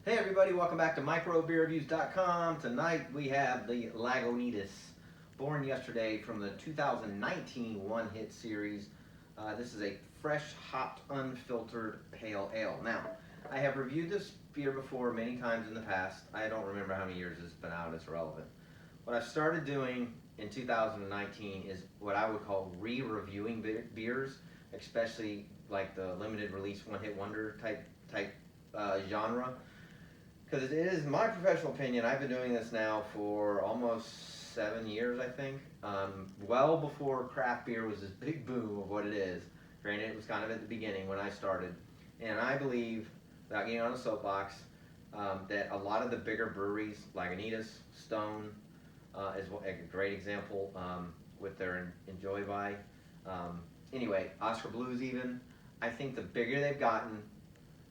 Hey everybody, welcome back to microbeerreviews.com. Tonight we have the Lagunitas, born yesterday from the 2019 One Hit Series. This is a fresh hopped unfiltered pale ale. Now, I have reviewed this beer before many times in the past. I don't remember how many years it's been out, it's irrelevant. What I've started doing in 2019 is what I would call re-reviewing beers, especially like the limited release one hit wonder type genre. Because it is my professional opinion, I've been doing this now for almost 7 years, I think. Well before craft beer was this big boom of what it is. Granted, it was kind of at the beginning when I started. And I believe, without getting on a soapbox, that a lot of the bigger breweries, Lagunitas, Stone, is a great example with their Enjoy By. Anyway, Oscar Blues even. I think the bigger they've gotten,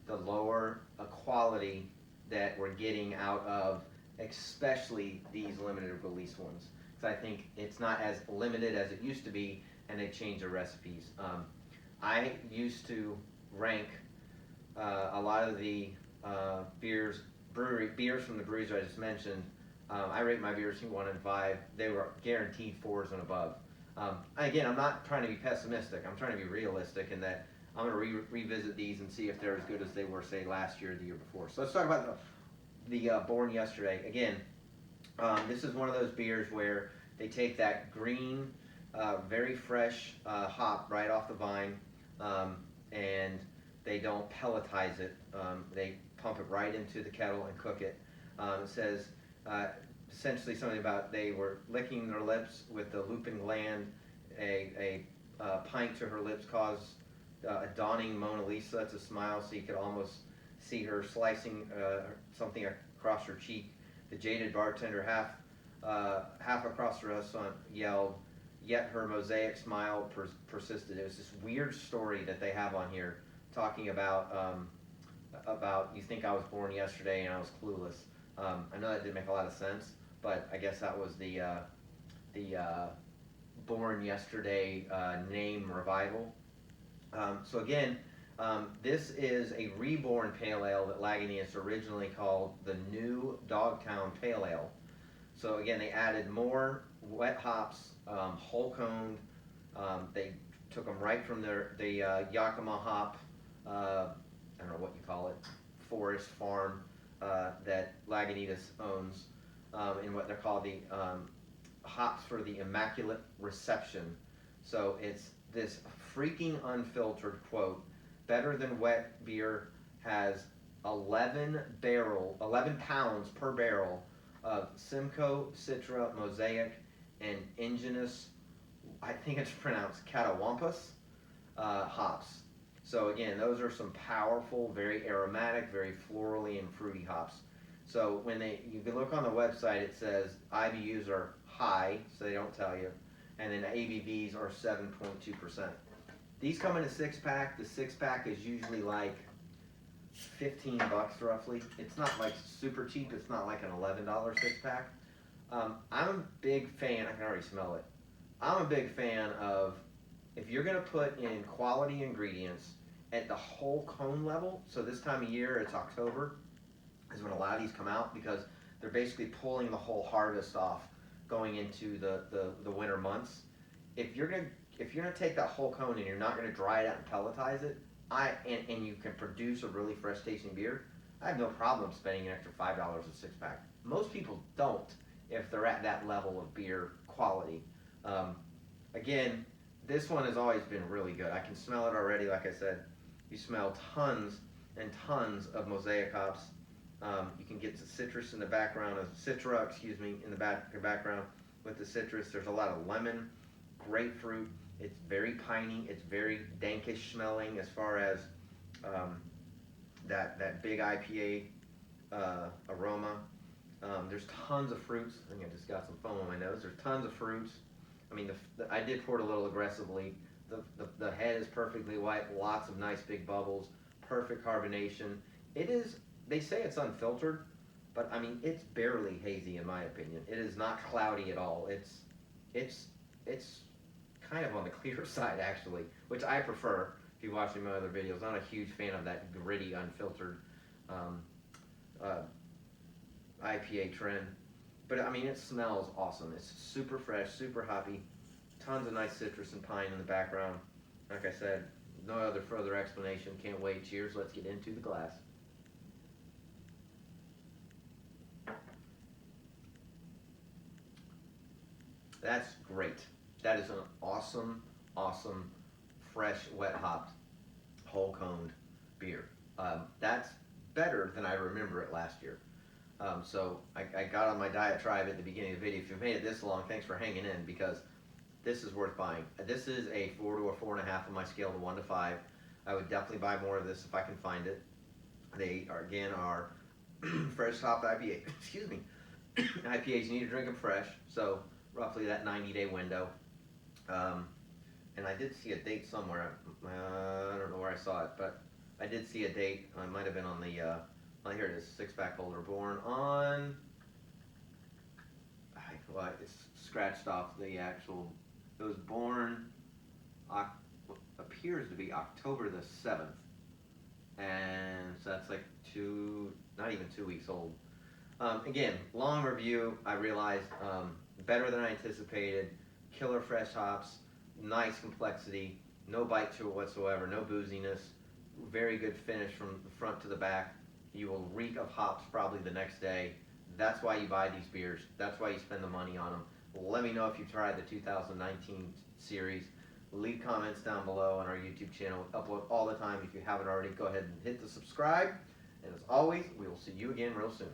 the lower a quality that we're getting out of especially these limited release ones. Because I think it's not as limited as it used to be, and they changed the recipes. I used to rank a lot of the beers from the breweries I just mentioned. I rate my beers 1 and 5. They were guaranteed 4s and above. Again, I'm not trying to be pessimistic. I'm trying to be realistic in that I'm going to revisit these and see if they're as good as they were, say, last year or the year before. So let's talk about the Born Yesterday. Again, this is one of those beers where they take that green, very fresh hop right off the vine, and they don't pelletize it. They pump it right into the kettle and cook it. It says essentially something about they were licking their lips with the lupin gland. A pint to her lips caused a dawning Mona Lisa to smile, so you could almost see her slicing something across her cheek. The jaded bartender half across the restaurant yelled, yet her mosaic smile persisted. It was this weird story that they have on here talking about you think I was born yesterday and I was clueless. I know that didn't make a lot of sense, but I guess that was the Born Yesterday name revival. So again, this is a reborn pale ale that Lagunitas originally called the New Dogtown Pale Ale. So again, they added more wet hops, whole coned. They took them right from the Yakima hop, I don't know what you call it, forest farm that Lagunitas owns, in what they're called the hops for the immaculate reception. So it's this freaking unfiltered, quote, better than wet beer, has 11 pounds per barrel of Simcoe, Citra, Mosaic, and Indigenous, I think it's pronounced Catawampus, hops. So again, those are some powerful, very aromatic, very florally and fruity hops. So when you can look on the website, it says IBUs are high, so they don't tell you, and then ABVs are 7.2%. These come in a 6-pack. The 6-pack is usually like $15 roughly. It's not like super cheap. It's not like an $11 6-pack. I'm a big fan. I can already smell it. I'm a big fan of, if you're going to put in quality ingredients at the whole cone level, so this time of year, it's October, is when a lot of these come out, because they're basically pulling the whole harvest off going into the winter months. If you're gonna take that whole cone and you're not gonna dry it out and pelletize it, and you can produce a really fresh tasting beer, I have no problem spending an extra $5 a 6-pack. Most people don't if they're at that level of beer quality. Again, this one has always been really good. I can smell it already. Like I said, you smell tons and tons of mosaic hops. You can get the citrus in the background, Citra, in the background with the citrus. There's a lot of lemon, grapefruit. It's very piney. It's very dankish smelling as far as that big IPA aroma. There's tons of fruits. I think I just got some foam on my nose. There's tons of fruits. I mean, I did pour it a little aggressively. The head is perfectly white. Lots of nice big bubbles. Perfect carbonation. It is. They say it's unfiltered, but I mean, it's barely hazy in my opinion. It is not cloudy at all. It's kind of on the clear side actually, which I prefer. If you're watching my other videos, I'm not a huge fan of that gritty, unfiltered IPA trend. But I mean, it smells awesome. It's super fresh, super hoppy, tons of nice citrus and pine in the background. Like I said, no other further explanation. Can't wait. Cheers. Let's get into the glass. That's great. That is an awesome, awesome, fresh, wet hopped, whole coned beer. That's better than I remember it last year. So I got on my diatribe at the beginning of the video. If you've made it this long, thanks for hanging in, because this is worth buying. This is a 4 to a 4.5 on my scale to 1 to 5. I would definitely buy more of this if I can find it. They are, again, are fresh hopped IPA. Excuse me. IPAs, you need to drink them fresh, so roughly that 90-day window. And I did see a date somewhere. I don't know where I saw it, but I did see a date. It might have been on the, oh, here it is, 6-pack holder, born on, well, it's scratched off the actual, it was born, appears to be October the 7th. And so that's like not even 2 weeks old. Again, long review, I realized, better than I anticipated, killer fresh hops, nice complexity, no bite to it whatsoever, no booziness, very good finish from the front to the back. You will reek of hops probably the next day. That's why you buy these beers. That's why you spend the money on them. Let me know if you've tried the 2019 series. Leave comments down below on our YouTube channel. We upload all the time. If you haven't already, go ahead and hit the subscribe. And as always, we will see you again real soon.